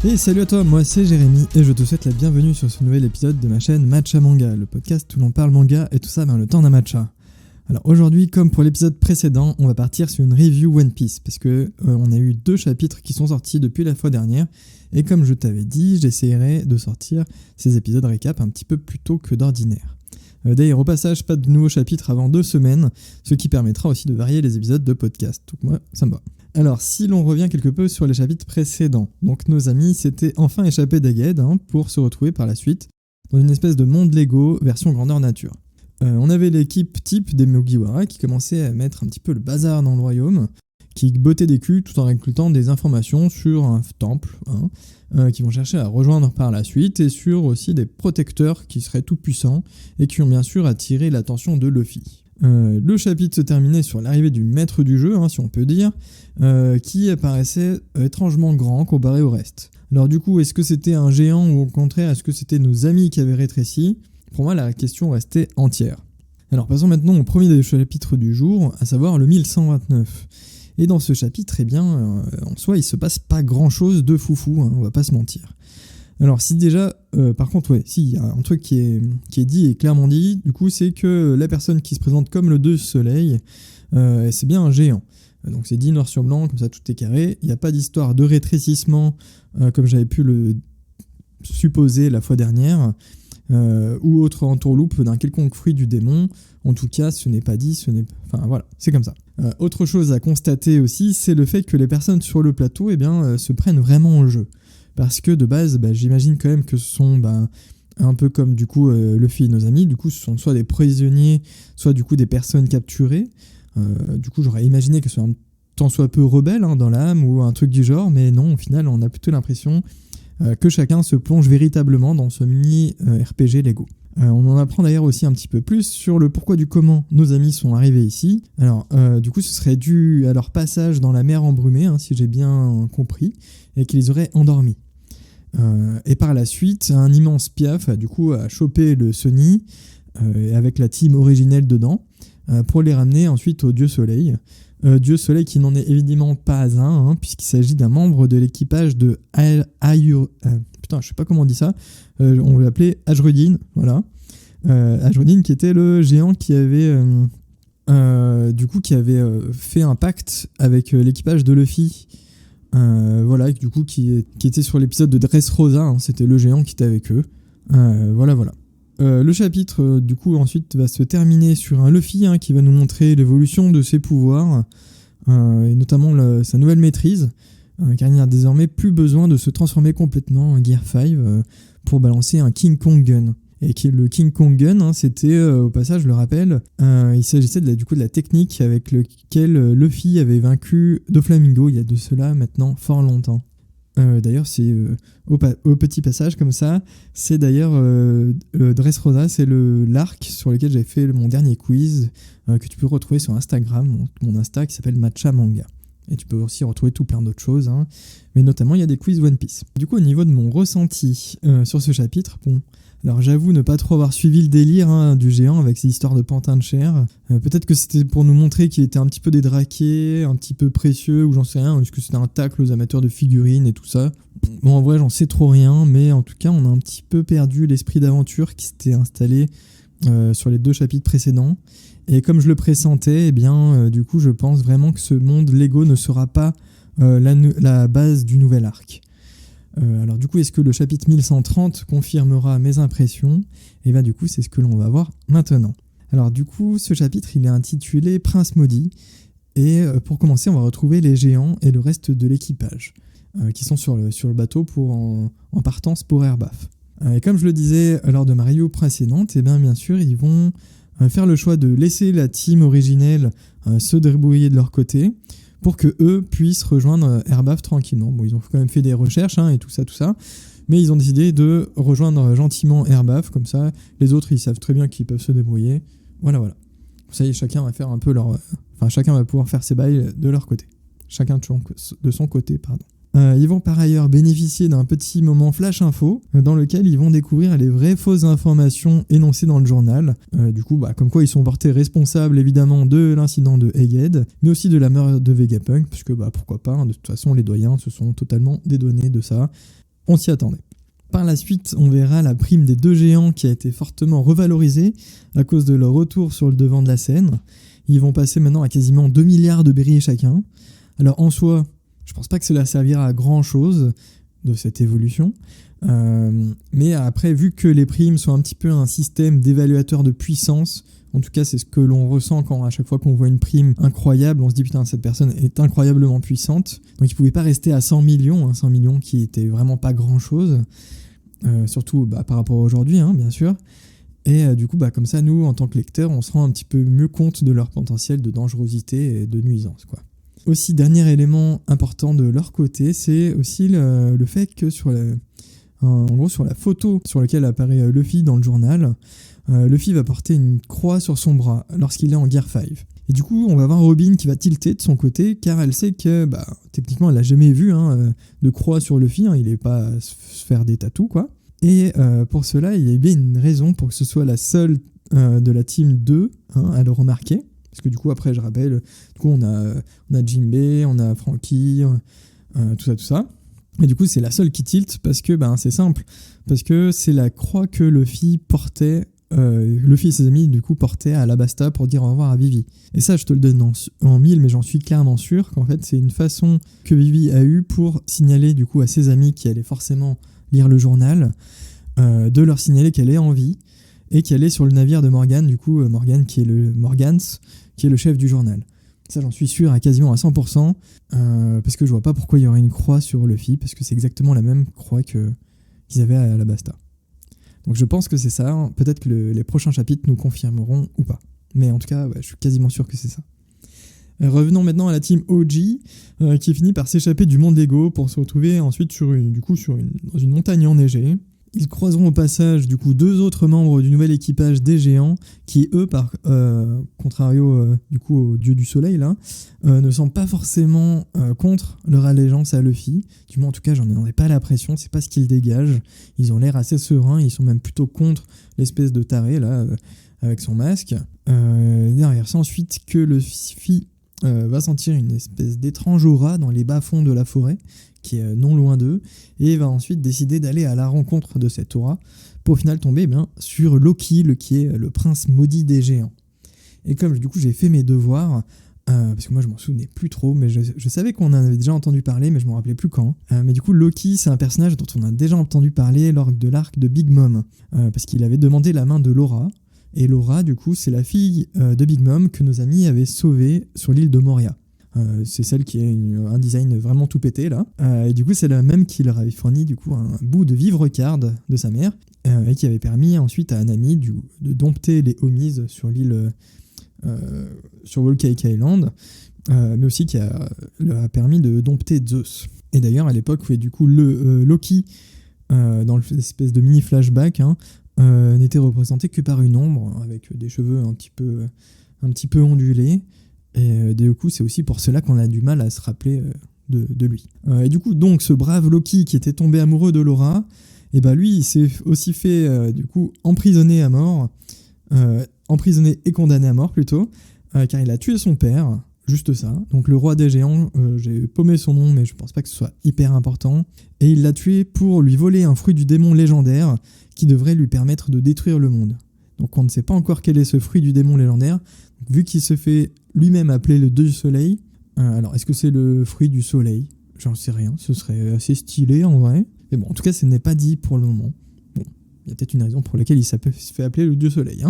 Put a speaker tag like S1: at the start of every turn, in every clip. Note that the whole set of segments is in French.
S1: Et salut à toi, moi c'est Jérémy et je te souhaite la bienvenue sur ce nouvel épisode de ma chaîne Matcha Manga, le podcast où l'on parle manga et tout ça dans le temps d'un matcha. Alors aujourd'hui, comme pour l'épisode précédent, on va partir sur une review One Piece parce que on a eu 2 chapitres qui sont sortis depuis la fois dernière et comme je t'avais dit, j'essaierai de sortir ces épisodes récap un petit peu plus tôt que d'ordinaire. D'ailleurs, au passage, pas de nouveaux chapitres avant 2 semaines, ce qui permettra aussi de varier les épisodes de podcast. Donc moi, ça me va. Alors, si l'on revient quelque peu sur les chapitres précédents, donc nos amis s'étaient enfin échappés d'Egghead pour se retrouver par la suite dans une espèce de monde Lego version grandeur nature. On avait l'équipe type des Mugiwara qui commençait à mettre un petit peu le bazar dans le royaume, qui bottait des culs tout en récoltant des informations sur un temple, qui vont chercher à rejoindre par la suite, et sur aussi des protecteurs qui seraient tout puissants et qui ont bien sûr attiré l'attention de Luffy. Le chapitre se terminait sur l'arrivée du maître du jeu, si on peut dire, qui apparaissait étrangement grand comparé au reste. Alors du coup, est-ce que c'était un géant ou au contraire, est-ce que c'était nos amis qui avaient rétréci ? Pour moi, la question restait entière. Alors passons maintenant au premier des chapitres du jour, à savoir le 1129. Et dans ce chapitre, en soi, il se passe pas grand-chose de foufou, on va pas se mentir. Alors si déjà, par contre, il y a un truc qui est dit et clairement dit, du coup, c'est que la personne qui se présente comme le Dieu Soleil, c'est bien un géant. Donc c'est dit noir sur blanc, comme ça tout est carré. Il n'y a pas d'histoire de rétrécissement, comme j'avais pu le supposer la fois dernière, ou autre entourloupe d'un quelconque fruit du démon. En tout cas, ce n'est pas dit, enfin voilà, c'est comme ça. Autre chose à constater aussi, c'est le fait que les personnes sur le plateau se prennent vraiment au jeu. Parce que de base, j'imagine quand même que ce sont un peu comme du coup Luffy et nos amis, du coup ce sont soit des prisonniers, soit du coup des personnes capturées. Du coup j'aurais imaginé que ce soit un tant soit peu rebelle dans l'âme ou un truc du genre, mais non, au final on a plutôt l'impression que chacun se plonge véritablement dans ce mini RPG Lego. On en apprend d'ailleurs aussi un petit peu plus sur le pourquoi du comment nos amis sont arrivés ici. Alors du coup ce serait dû à leur passage dans la mer embrumée, si j'ai bien compris, et qu'ils auraient endormi. Et par la suite, un immense piaf a chopé le Sunny avec la team originelle dedans pour les ramener ensuite au Dieu Soleil. Dieu Soleil qui n'en est évidemment pas un, puisqu'il s'agit d'un membre de l'équipage de putain, je sais pas comment on dit ça, on l'appelait Ajrudin, voilà. Ajrudin qui était le géant qui avait fait un pacte avec l'équipage de Luffy. Qui était sur l'épisode de Dressrosa, c'était le géant qui était avec eux. Voilà. Le chapitre, ensuite va se terminer sur un Luffy qui va nous montrer l'évolution de ses pouvoirs, et notamment sa nouvelle maîtrise, car il n'y a désormais plus besoin de se transformer complètement en Gear 5 pour balancer un King Kong Gun. Et le King Kong Gun, c'était, au passage, je le rappelle, il s'agissait de la technique avec laquelle Luffy avait vaincu Doflamingo il y a de cela maintenant fort longtemps. D'ailleurs, c'est au petit passage comme ça, c'est d'ailleurs Dressrosa, c'est l'arc sur lequel j'ai fait mon dernier quiz que tu peux retrouver sur Instagram, mon Insta qui s'appelle Matcha Manga. Et tu peux aussi retrouver tout plein d'autres choses, mais notamment il y a des quiz One Piece. Du coup, au niveau de mon ressenti sur ce chapitre, alors j'avoue ne pas trop avoir suivi le délire du géant avec ses histoires de pantin de chair. Peut-être que c'était pour nous montrer qu'il était un petit peu dédraqué, un petit peu précieux, ou j'en sais rien, est-ce que c'était un tacle aux amateurs de figurines et tout ça. Bon, en vrai j'en sais trop rien, mais en tout cas on a un petit peu perdu l'esprit d'aventure qui s'était installé sur les 2 chapitres précédents. Et comme je le pressentais, je pense vraiment que ce monde Lego ne sera pas la base du nouvel arc. Alors du coup, est-ce que le chapitre 1130 confirmera mes impressions ? Et c'est ce que l'on va voir maintenant. Alors du coup, ce chapitre, il est intitulé Prince Maudit. Et pour commencer, on va retrouver les géants et le reste de l'équipage qui sont sur le bateau en partance pour Erbaf. Et comme je le disais lors de ma review précédente, bien sûr, ils vont faire le choix de laisser la team originelle se débrouiller de leur côté, pour que eux puissent rejoindre Erbaf tranquillement. Bon, ils ont quand même fait des recherches et tout ça, mais ils ont décidé de rejoindre gentiment Erbaf, comme ça, les autres ils savent très bien qu'ils peuvent se débrouiller. Voilà. Ça y est, chacun va faire un peu chacun va pouvoir faire ses bails de leur côté. Chacun de son côté, pardon. Ils vont par ailleurs bénéficier d'un petit moment flash info dans lequel ils vont découvrir les vraies fausses informations énoncées dans le journal. Comme quoi ils sont portés responsables évidemment de l'incident de Egghead, mais aussi de la mort de Vegapunk, puisque pourquoi pas, de toute façon les doyens se sont totalement dédouanés de ça. on s'y attendait. Par la suite, on verra la prime des 2 géants qui a été fortement revalorisée à cause de leur retour sur le devant de la scène. Ils vont passer maintenant à quasiment 2 milliards de berries chacun. Alors en soi, je pense pas que cela servira à grand chose de cette évolution. Mais après, vu que les primes sont un petit peu un système d'évaluateur de puissance, en tout cas c'est ce que l'on ressent quand à chaque fois qu'on voit une prime incroyable, on se dit putain cette personne est incroyablement puissante. Donc ils pouvaient pas rester à 100 millions, 100 millions qui était vraiment pas grand chose, surtout par rapport à aujourd'hui bien sûr. Et du coup comme ça nous en tant que lecteurs on se rend un petit peu mieux compte de leur potentiel de dangerosité et de nuisance quoi. Aussi, dernier élément important de leur côté, c'est aussi le fait que sur la photo sur laquelle apparaît Luffy dans le journal, Luffy va porter une croix sur son bras lorsqu'il est en Gear 5. Et du coup, on va voir Robin qui va tilter de son côté, car elle sait que, techniquement, elle n'a jamais vu de croix sur Luffy, il n'est pas à se faire des tatous, quoi. Et pour cela, il y a bien une raison pour que ce soit la seule de la team 2 à le remarquer. Parce que du coup, après, je rappelle, on a Jinbei, on a Franky, tout ça. Et du coup, c'est la seule qui tilte parce que c'est simple. Parce que c'est la croix que Luffy portait, Luffy et ses amis, du coup, portaient à Alabasta pour dire au revoir à Vivi. Et ça, je te le donne en 1000, mais j'en suis clairement sûr qu'en fait, c'est une façon que Vivi a eue pour signaler du coup à ses amis qui allaient forcément lire le journal, de leur signaler qu'elle est en vie et qu'elle est sur le navire de Morgan, du coup, Morgan qui est le chef du journal. Ça, j'en suis sûr à quasiment à 100%, parce que je vois pas pourquoi il y aurait une croix sur Luffy, parce que c'est exactement la même croix qu'ils avaient à Alabasta. Donc je pense que c'est ça, peut-être que les prochains chapitres nous confirmeront ou pas. Mais en tout cas, je suis quasiment sûr que c'est ça. Revenons maintenant à la team OG, qui finit par s'échapper du monde Lego pour se retrouver ensuite dans une montagne enneigée. Ils croiseront au passage du coup 2 autres membres du nouvel équipage des géants qui eux par contrario du coup au dieu du soleil là ne sont pas forcément contre leur allégeance à Luffy. Du moins en tout cas j'en ai pas l'impression, c'est pas ce qu'ils dégagent. Ils ont l'air assez sereins, ils sont même plutôt contre l'espèce de taré là avec son masque. Derrière c'est ensuite que Luffy va sentir une espèce d'étrange aura dans les bas-fonds de la forêt qui est non loin d'eux, et va ensuite décider d'aller à la rencontre de cette aura, pour au final tomber sur Loki, qui est le prince maudit des géants. Et comme du coup j'ai fait mes devoirs, parce que moi je m'en souvenais plus trop, mais je savais qu'on en avait déjà entendu parler, mais je m'en rappelais plus quand. Mais du coup Loki c'est un personnage dont on a déjà entendu parler lors de l'arc de Big Mom, parce qu'il avait demandé la main de Laura, et Laura du coup c'est la fille de Big Mom que nos amis avaient sauvée sur l'île de Moria. C'est celle qui a un design vraiment tout pété là. Et du coup c'est la même qui leur avait fourni du coup un bout de vivre-card de sa mère, et qui avait permis ensuite à Nami de dompter les Homies sur l'île sur Volcanic Island, mais aussi qui leur a permis de dompter Zeus. Et d'ailleurs à l'époque du coup le Loki dans l'espèce de mini flashback n'était représenté que par une ombre avec des cheveux un petit peu ondulés. Et du coup, c'est aussi pour cela qu'on a du mal à se rappeler de lui. Et du coup, donc, ce brave Loki qui était tombé amoureux de Laura, et lui, il s'est aussi fait du coup emprisonner à mort, emprisonné et condamné à mort plutôt, car il a tué son père, juste ça. Donc le roi des géants, j'ai paumé son nom, mais je pense pas que ce soit hyper important. Et il l'a tué pour lui voler un fruit du démon légendaire qui devrait lui permettre de détruire le monde. Donc on ne sait pas encore quel est ce fruit du démon légendaire. Donc, vu qu'il se fait lui-même appeler le dieu du soleil, alors est-ce que c'est le fruit du soleil ? J'en sais rien, ce serait assez stylé en vrai. Mais bon, en tout cas, ce n'est pas dit pour le moment. Bon, il y a peut-être une raison pour laquelle il se fait appeler le dieu soleil.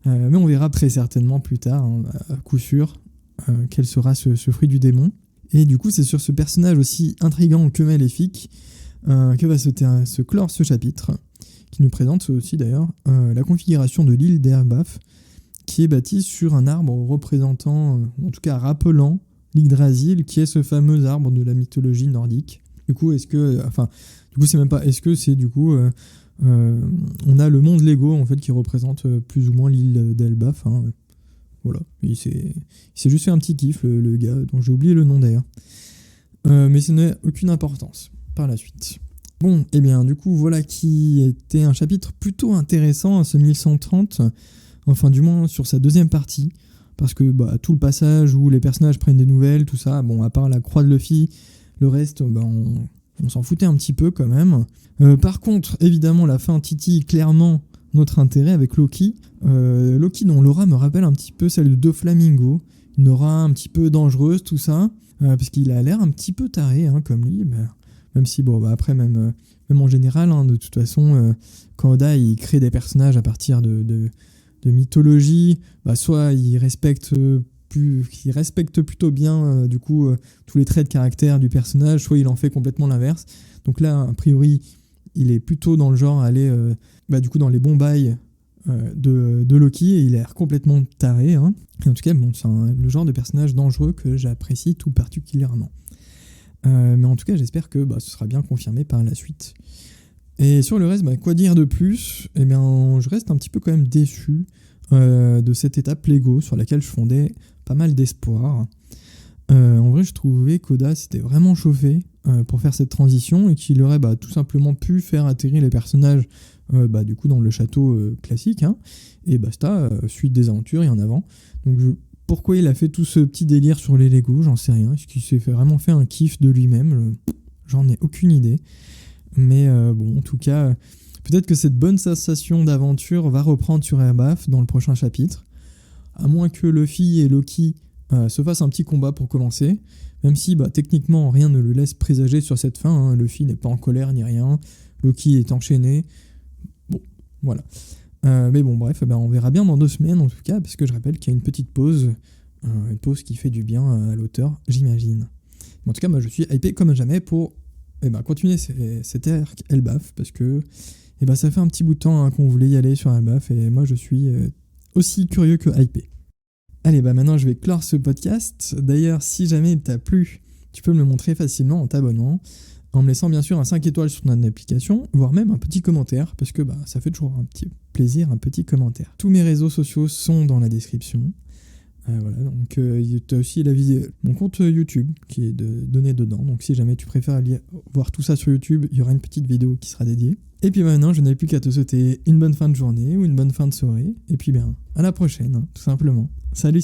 S1: Mais on verra très certainement plus tard, à coup sûr, quel sera ce fruit du démon. Et du coup, c'est sur ce personnage aussi intriguant que maléfique que va se clore ce chapitre, qui nous présente aussi d'ailleurs la configuration de l'île d'Erbaf, qui est bâtie sur un arbre représentant, en tout cas rappelant l'Yggdrasil, qui est ce fameux arbre de la mythologie nordique. Du coup, c'est même pas, est-ce que c'est du coup, on a le monde Lego en fait qui représente plus ou moins l'île d'Elbaf. Voilà, il s'est juste fait un petit kiff le gars, dont j'ai oublié le nom d'ailleurs. Mais ça n'a aucune importance par la suite. Bon, et bien du coup voilà qui était un chapitre plutôt intéressant, ce 1130. Enfin, du moins sur sa deuxième partie, parce que tout le passage où les personnages prennent des nouvelles, tout ça, bon, à part la croix de Luffy, le reste, On s'en foutait un petit peu quand même. Par contre, évidemment, la fin titille clairement notre intérêt avec Loki. Loki dont l'aura me rappelle un petit peu celle de Doflamingo. Une aura un petit peu dangereuse, tout ça. Parce qu'il a l'air un petit peu taré, hein, comme lui. Même si, après, même en général, hein, de toute façon, quand Oda il crée des personnages à partir de mythologie, soit il respecte plutôt bien tous les traits de caractère du personnage, soit il en fait complètement l'inverse. Donc là, a priori, il est plutôt dans le genre à aller dans les bons bails de Loki, et il a l'air complètement taré. Hein. Et en tout cas, c'est le genre de personnage dangereux que j'apprécie tout particulièrement. Mais en tout cas, j'espère que ce sera bien confirmé par la suite. Et sur le reste, quoi dire de plus ? Eh bien, je reste un petit peu quand même déçu de cette étape Lego sur laquelle je fondais pas mal d'espoir. En vrai, je trouvais qu'Oda s'était vraiment chauffé pour faire cette transition et qu'il aurait tout simplement pu faire atterrir les personnages dans le château classique, hein, et basta, suite des aventures et en avant. Donc pourquoi il a fait tout ce petit délire sur les Lego, j'en sais rien. Est-ce qu'il s'est vraiment fait un kiff de lui-même ? J'en ai aucune idée. Mais en tout cas, peut-être que cette bonne sensation d'aventure va reprendre sur Elbaf dans le prochain chapitre. À moins que Luffy et Loki se fassent un petit combat pour commencer. Même si techniquement rien ne le laisse présager sur cette fin. Hein. Luffy n'est pas en colère ni rien. Loki est enchaîné. Bon, voilà. Mais bon, bref, on verra bien dans 2 semaines en tout cas, parce que je rappelle qu'il y a une petite pause. Une pause qui fait du bien à l'auteur, j'imagine. Mais en tout cas, moi je suis hypé comme jamais pour continuer cet arc Elbaf, parce que ça fait un petit bout de temps qu'on voulait y aller sur Elbaf, et moi je suis aussi curieux que hypé. Allez, maintenant je vais clore ce podcast. D'ailleurs, si jamais il t'a plu, tu peux me le montrer facilement en t'abonnant, en me laissant bien sûr un 5 étoiles sur ton application, voire même un petit commentaire, parce que ça fait toujours un petit plaisir, un petit commentaire. Tous mes réseaux sociaux sont dans la description. Voilà, donc tu as aussi mon compte YouTube qui est donné dedans, donc si jamais tu préfères voir tout ça sur YouTube, il y aura une petite vidéo qui sera dédiée. Et puis maintenant, je n'ai plus qu'à te souhaiter une bonne fin de journée ou une bonne fin de soirée, et puis à la prochaine, hein, tout simplement. Salut